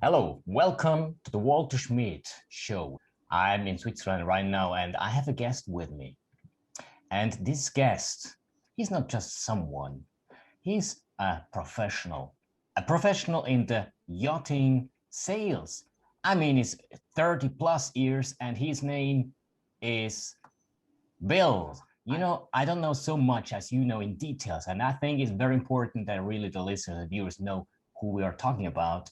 Hello, welcome to the Walter Schmidt show. I'm in Switzerland right now and I have a guest with me. And this guest, he's not just someone, he's a professional in the yachting sales. I mean, he's 30 plus years and his name is Bill. I don't know so much as you know in details, and I think it's very important that really the listeners and viewers know who we are talking about.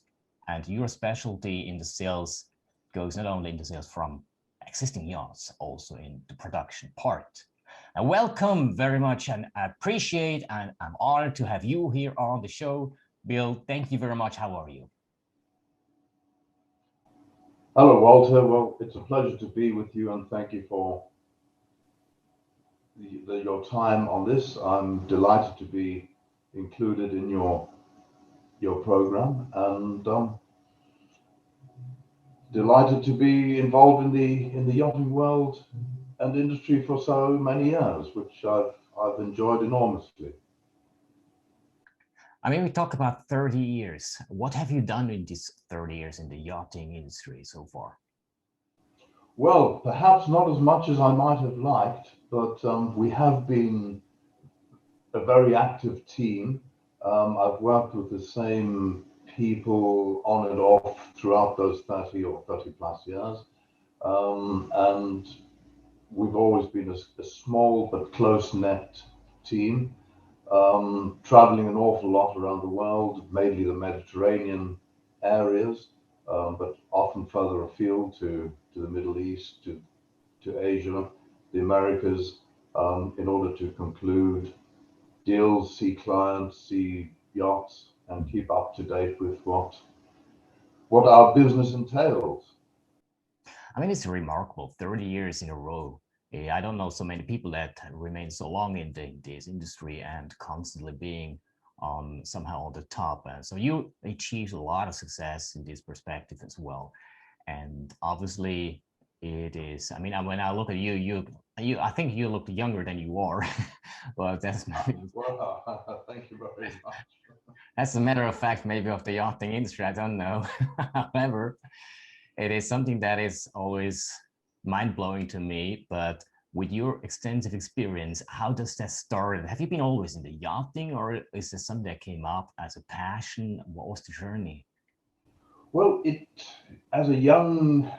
And your specialty in the sales goes not only in the sales from existing yachts, also in the production part. And welcome very much, and I appreciate and I'm honored to have you here on the show. Bill, thank you very much. How are you? Hello, Walter. Well, it's a pleasure to be with you, and thank you for your time on this. I'm delighted to be included in your program, and delighted to be involved in the yachting world and industry for so many years, which I've enjoyed enormously. I mean, we talk about 30 years. What have you done in these 30 years in the yachting industry so far? Well, perhaps not as much as I might have liked, but we have been a very active team. I've worked with the same people on and off throughout those 30 or 30 plus years. And we've always been a small but close knit team, traveling an awful lot around the world, mainly the Mediterranean areas, but often further afield to the Middle East, to Asia, the Americas, in order to conclude deals, see clients, see yachts, and keep up to date with what our business entails. I mean, it's remarkable, 30 years in a row. I don't know so many people that remain so long in this industry and constantly being somehow on the top. So you achieved a lot of success in this perspective as well. And obviously, it is. I mean, when I look at I think you look younger than you are. Well, Well, thank you very much. that's a matter of fact, maybe of the yachting industry. I don't know. However, it is something that is always mind blowing to me. But with your extensive experience, how does that start? Have you been always in the yachting, or is this something that came up as a passion? What was the journey? Well, as a young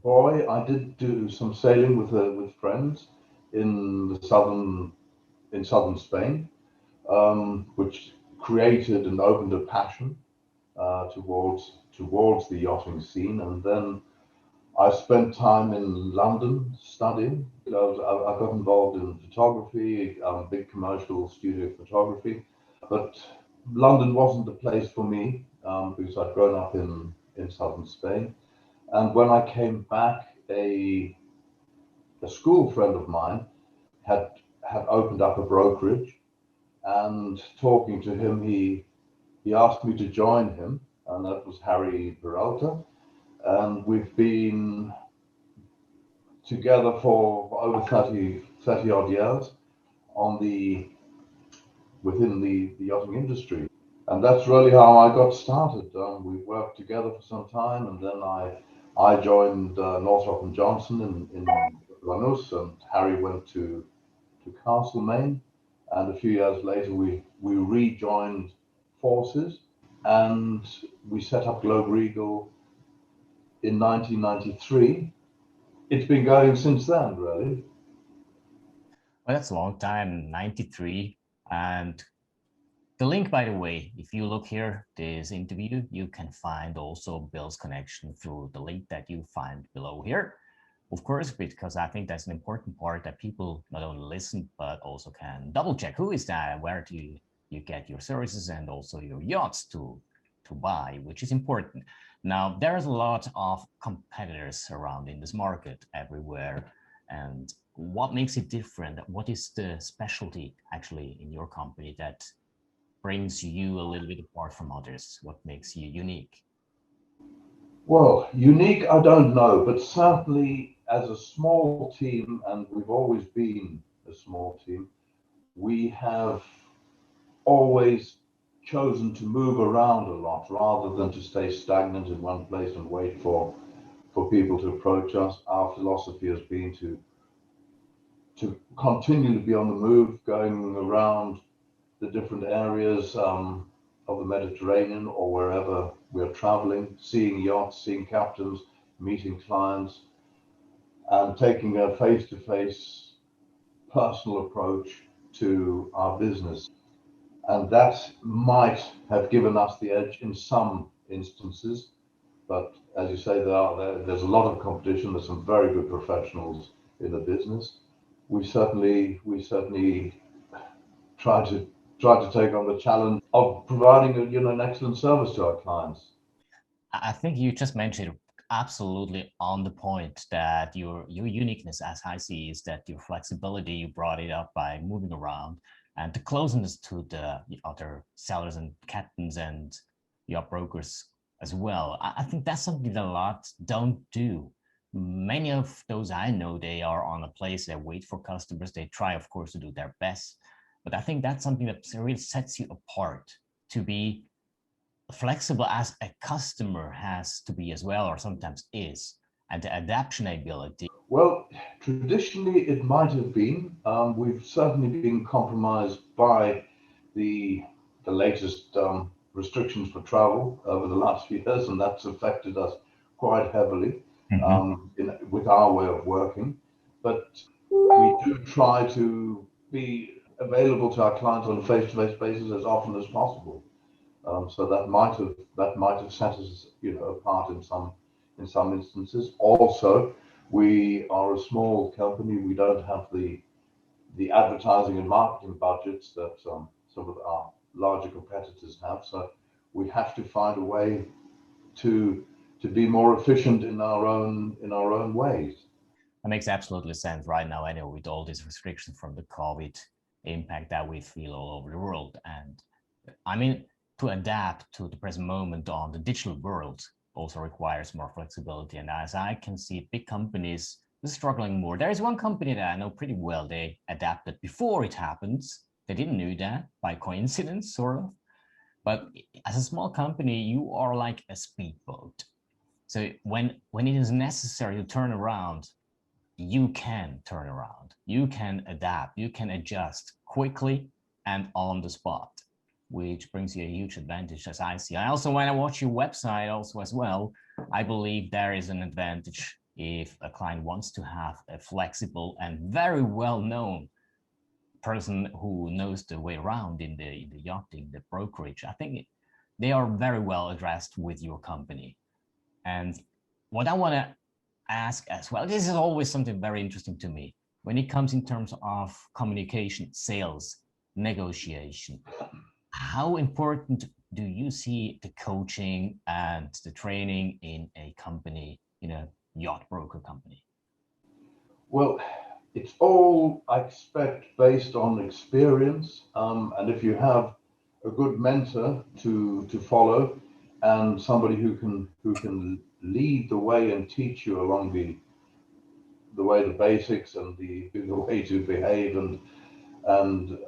boy, I did do some sailing with friends in the southern Spain, which created and opened a passion towards the yachting scene. And then I spent time in London studying. I got involved in photography, big commercial studio photography, but London wasn't the place for me because I'd grown up in southern Spain. And when I came back, a school friend of mine had had opened up a brokerage, and talking to him, he asked me to join him, and that was Harry Peralta. And we've been together for over 30 odd years on within the yachting industry. And that's really how I got started. We worked together for some time, and then I joined Northrop and Johnson in Lanús, and Harry went to Castlemaine. And a few years later, we rejoined forces, and we set up Globe Regal in 1993. It's been going since then, really. Well, that's a long time, 93. And the link, by the way, if you look here, this interview, you can find also Bill's connection through the link that you find below here. Of course, because I think that's an important part that people not only listen, but also can double check who is that, where do you get your services and also your yachts to buy, which is important. Now, there's a lot of competitors around in this market everywhere. And what makes it different? What is the specialty actually in your company that brings you a little bit apart from others? What makes you unique? Well, unique, I don't know, but certainly as a small team, and we've always been a small team, we have always chosen to move around a lot rather than to stay stagnant in one place and wait for people to approach us. Our philosophy has been to continue to be on the move, going around the different areas of the Mediterranean or wherever we're traveling, seeing yachts, seeing captains, meeting clients, and taking a face-to-face personal approach to our business. And that might have given us the edge in some instances. But as you say, there's a lot of competition. There's some very good professionals in the business. We certainly try to take on the challenge of providing an excellent service to our clients. I think you just mentioned absolutely on the point that your uniqueness, as I see, is that your flexibility, you brought it up by moving around, and the closeness to the other sellers and captains and yacht brokers as well. I think that's something that a lot don't do. Many of those I know, they are on a place, they wait for customers, they try, of course, to do their best. But I think that's something that really sets you apart, to be flexible as a customer has to be as well, or sometimes is, and the adaptation ability. Well, traditionally it might have been. We've certainly been compromised by the the latest restrictions for travel over the last few years, and that's affected us quite heavily Mhm. with our way of working. But we do try to be available to our clients on a face-to-face basis as often as possible. So that might have set us, apart in some instances. Also, we are a small company. We don't have the advertising and marketing budgets that some of our larger competitors have. So we have to find a way to to be more efficient in our own ways. That makes absolutely sense right now, anyway, with all these restrictions from the COVID impact that we feel all over the world. And I mean, to adapt to the present moment on the digital world also requires more flexibility. And as I can see, big companies are struggling more. There is one company that I know pretty well. They adapted before it happens. They didn't know that by coincidence, sort of. But as a small company, you are like a speedboat. So when it is necessary to turn around, you can turn around, you can adapt, you can adjust quickly and on the spot, which brings you a huge advantage as I see. I also, when I watch your website also as well, I believe there is an advantage if a client wants to have a flexible and very well known person who knows the way around in the yachting, the brokerage. I think they are very well addressed with your company. And what I want to ask as well, this is always something very interesting to me when it comes in terms of communication, sales, negotiation. How important do you see the coaching and the training in a company, in a yacht broker company? Well, it's all, I expect, based on experience. And if you have a good mentor to follow, and somebody who can lead the way and teach you along the basics and the way to behave and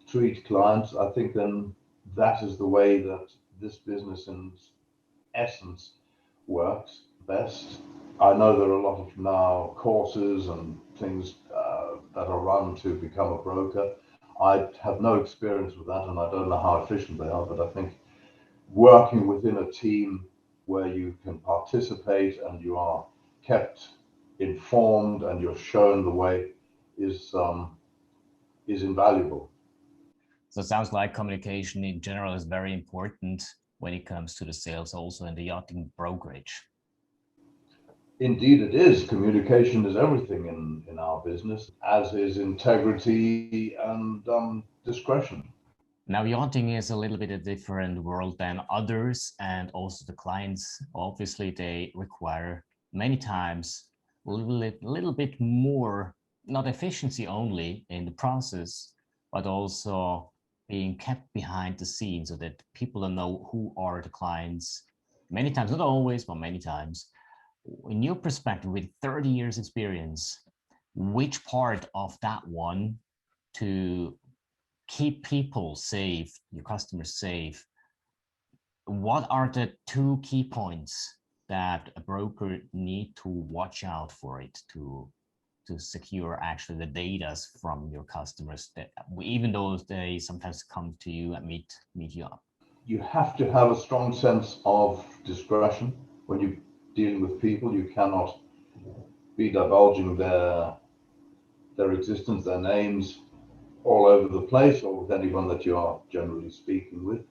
treat clients, I think then that is the way that this business in essence works best. I know there are a lot of now courses and things that are run to become a broker. I have no experience with that, and I don't know how efficient they are. But I think working within a team where you can participate and you are kept informed and you're shown the way is invaluable. So it sounds like communication in general is very important when it comes to the sales, also in the yachting brokerage. Indeed, it is. Communication is everything in our business, as is integrity and discretion. Now, yachting is a little bit a different world than others, and also the clients, obviously, they require many times little bit more, not efficiency only in the process, but also being kept behind the scenes so that people don't know who are the clients. Many times, not always, but many times. In your perspective, with 30 years experience, which part of that one to keep people safe, your customers safe, what are the two key points that a broker need to watch out for it to secure actually the data from your customers, that even though they sometimes come to you and meet you up? You have to have a strong sense of discretion when you're dealing with people. You cannot be divulging their existence, their names all over the place, or with anyone that you are generally speaking with.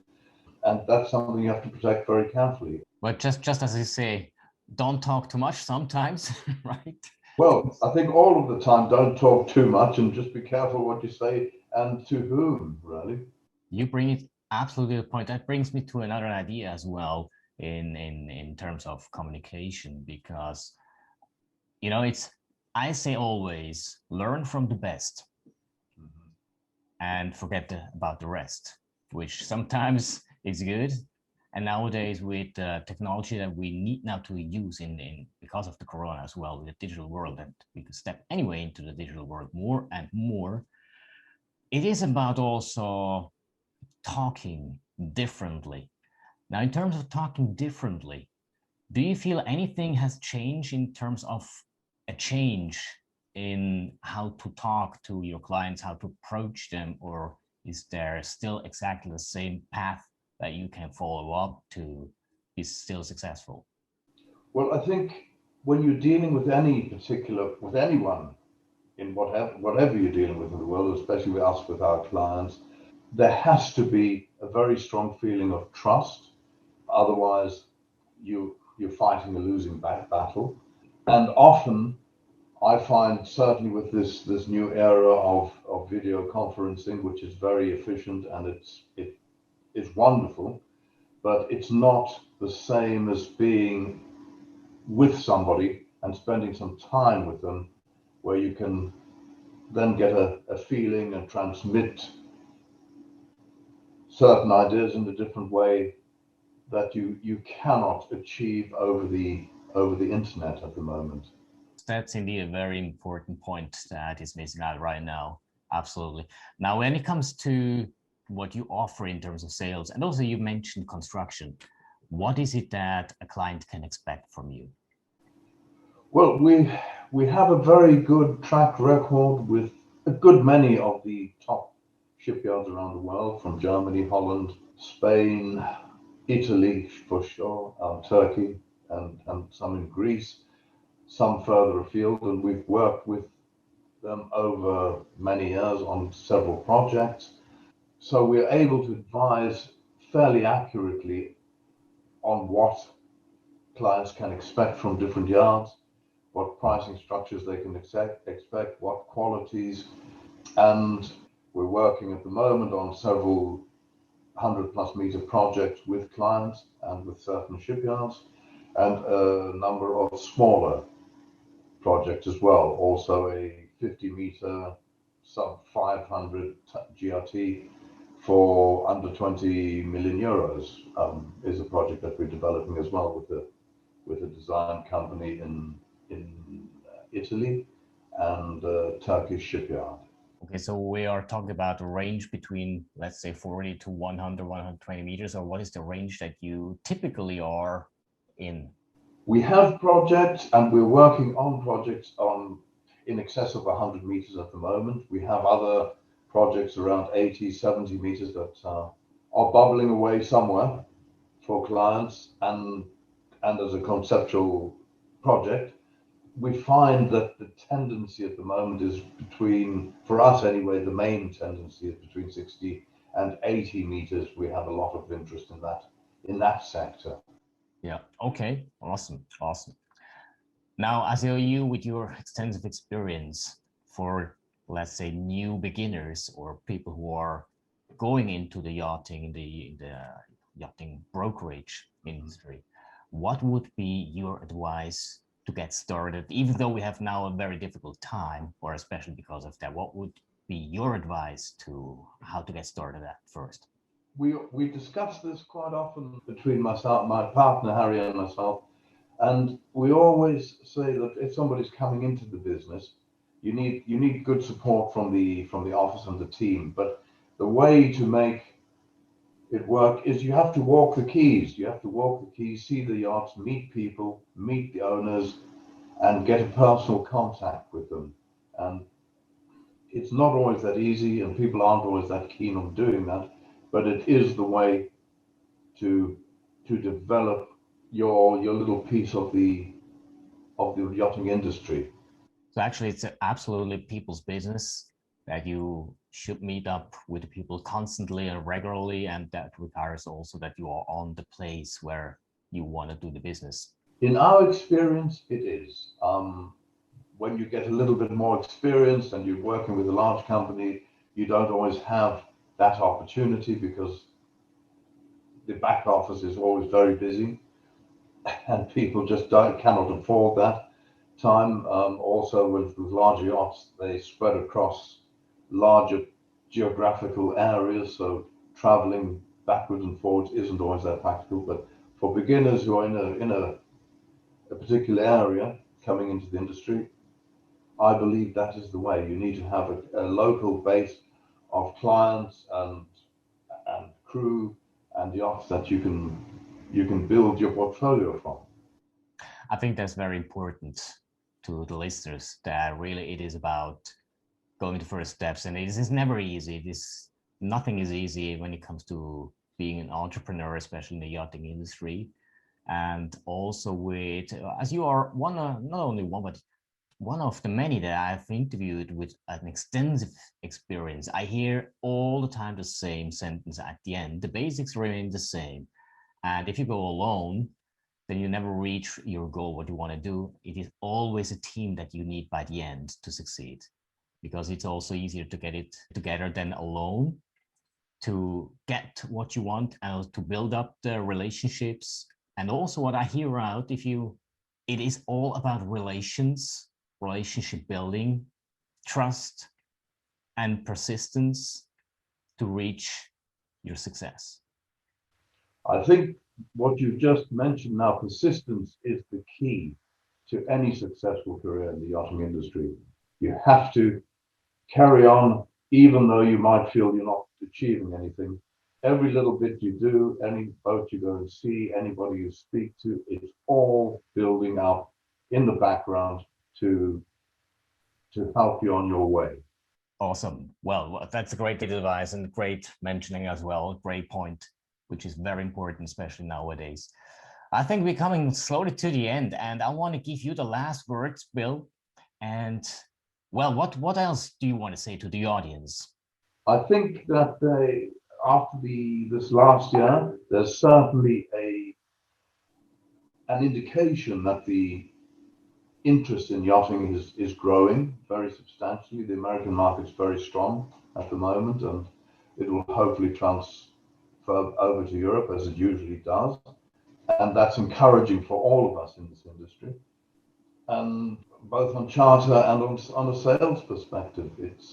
And that's something you have to protect very carefully. But just as you say, don't talk too much sometimes, right? Well, I think all of the time, don't talk too much and just be careful what you say and to whom, really. You bring it absolutely to the point. That brings me to another idea as well in terms of communication, because it's, I say always, learn from the best and forget about the rest, which sometimes is good. And nowadays, with technology that we need now to use in because of the corona as well, with the digital world, that we could step anyway into the digital world more and more, it is about also talking differently. Now, in terms of talking differently, do you feel anything has changed in terms of a change in how to talk to your clients, how to approach them, or is there still exactly the same path that you can follow up to be still successful? Well, I think when you're dealing with anyone in whatever you're dealing with in the world, especially with us, with our clients, there has to be a very strong feeling of trust. Otherwise, you're fighting a losing battle. And often, I find certainly with this new era of video conferencing, which is very efficient and it's wonderful, but it's not the same as being with somebody and spending some time with them, where you can then get a feeling and transmit certain ideas in a different way that you cannot achieve over the internet at the moment. That's indeed a very important point that is missing out right now. Absolutely. Now, when it comes to what you offer in terms of sales, and also you mentioned construction, what is it that a client can expect from you? Well, we have a very good track record with a good many of the top shipyards around the world, from Germany, Holland, Spain, Italy for sure, Turkey, and some in Greece, some further afield, and we've worked with them over many years on several projects. So we're able to advise fairly accurately on what clients can expect from different yards, what pricing structures they can expect, what qualities, and we're working at the moment on several 100+ meter projects with clients and with certain shipyards, and a number of smaller projects as well. Also a 50-meter sub 500 GRT for under 20 million euros is a project that we're developing as well with a design company in Italy and a Turkish shipyard. Okay, so we are talking about a range between, let's say, 40 to 100, 120 meters, or what is the range that you typically are in? We have projects, and we're working on projects on in excess of 100 meters at the moment. We have other projects around 80, 70 meters that are bubbling away somewhere for clients, and as a conceptual project. We find that the tendency at the moment is between, for us anyway, the main tendency is between 60 and 80 meters. We have a lot of interest in that sector. Yeah. Okay. Awesome. Awesome. Now, as you, with your extensive experience for, let's say, new beginners or people who are going into the yachting, in the yachting brokerage industry, what would be your advice to get started? Even though we have now a very difficult time, or especially because of that, what would be your advice to how to get started at first? We discuss this quite often between myself, my partner Harry, and myself, and we always say that if somebody's coming into the business, you need good support from the office and the team. But the way to make it work is you have to walk the quays. You have to walk the quays, see the yachts, meet people, meet the owners, and get a personal contact with them. And it's not always that easy, and people aren't always that keen on doing that, but it is the way to develop your little piece of the yachting industry. So actually, it's absolutely people's business that you should meet up with people constantly and regularly, and that requires also that you are on the place where you want to do the business. In our experience, it is. When you get a little bit more experience and you're working with a large company, you don't always have that opportunity because the back office is always very busy and people just cannot afford that time. Also, with larger yachts, they spread across larger geographical areas, so traveling backwards and forwards isn't always that practical. But for beginners who are a particular area coming into the industry, I believe that is the way. You need to have a local base of clients and crew and yachts that you can build your portfolio from. I think that's very important to the listeners, that really it is about going the first steps, and it is never easy. Nothing is easy when it comes to being an entrepreneur, especially in the yachting industry. And also with, as you are one, not only one, but one of the many that I've interviewed with an extensive experience, I hear all the time the same sentence at the end. The basics remain the same. And if you go alone, then you never reach your goal, what you want to do. It is always a team that you need by the end to succeed, because it's also easier to get it together than alone, to get what you want and to build up the relationships. And also what I hear out, it is all about relations, relationship building, trust, and persistence to reach your success. I think what you just mentioned now, persistence is the key to any successful career in the yachting industry. You have to carry on, even though you might feel you're not achieving anything. Every little bit you do, any boat you go and see, anybody you speak to, it's all building up in the background to help you on your way. Awesome. Well, that's a great advice and great mentioning as well. Great point, which is very important, especially nowadays. I think we're coming slowly to the end, and I want to give you the last words, Bill. And well, what else do you want to say to the audience? I think that after this last year, there's certainly an indication that the interest in yachting is growing very substantially. The American market's very strong at the moment, and it will hopefully transfer over to Europe as it usually does. And that's encouraging for all of us in this industry. And both on charter and on a sales perspective, it's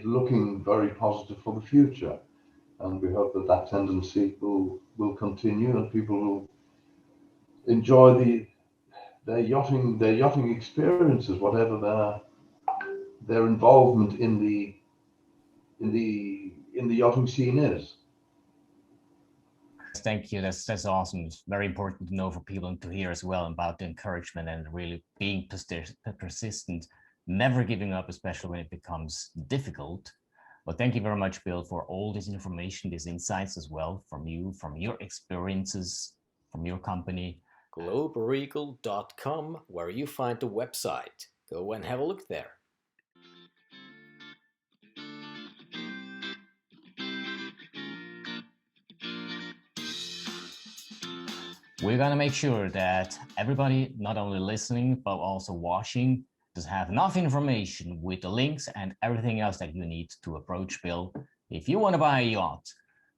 looking very positive for the future. And we hope that that tendency will continue and people will enjoy their yachting experiences, whatever their involvement in the yachting scene is. Thank you. That's awesome. It's very important to know for people to hear as well about the encouragement and really being persistent, never giving up, especially when it becomes difficult. Well, thank you very much, Bill, for all this information, these insights as well from you, from your experiences, from your company. globeregal.com, where you find the website. Go and have a look there. We're going to make sure that everybody, not only listening, but also watching, does have enough information with the links and everything else that you need to approach Bill. If you want to buy a yacht,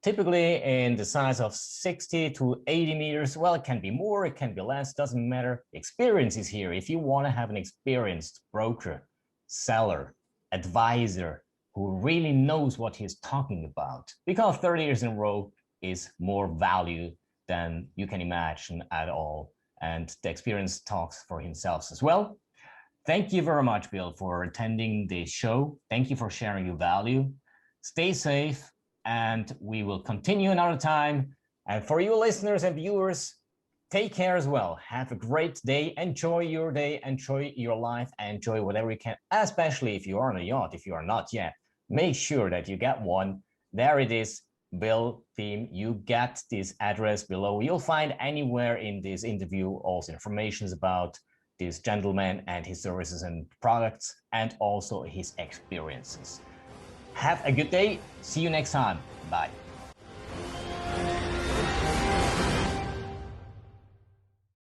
typically in the size of 60 to 80 meters, well, it can be more, it can be less, doesn't matter. Experience is here. If you want to have an experienced broker, seller, advisor, who really knows what he's talking about, because 30 years in a row is more value than you can imagine at all. And the experience talks for himself as well. Thank you very much, Bill, for attending the show. Thank you for sharing your value. stay safe, and we will continue another time. And for you listeners and viewers, take care as well. Have a great day. Enjoy your day. Enjoy your life. Enjoy whatever you can, especially if you are on a yacht. If you are not yet, make sure that you get one. There it is. Bill, Thiem, you get this address below. You'll find anywhere in this interview also information about this gentleman and his services and products, and also his experiences. Have a good day. See you next time. Bye.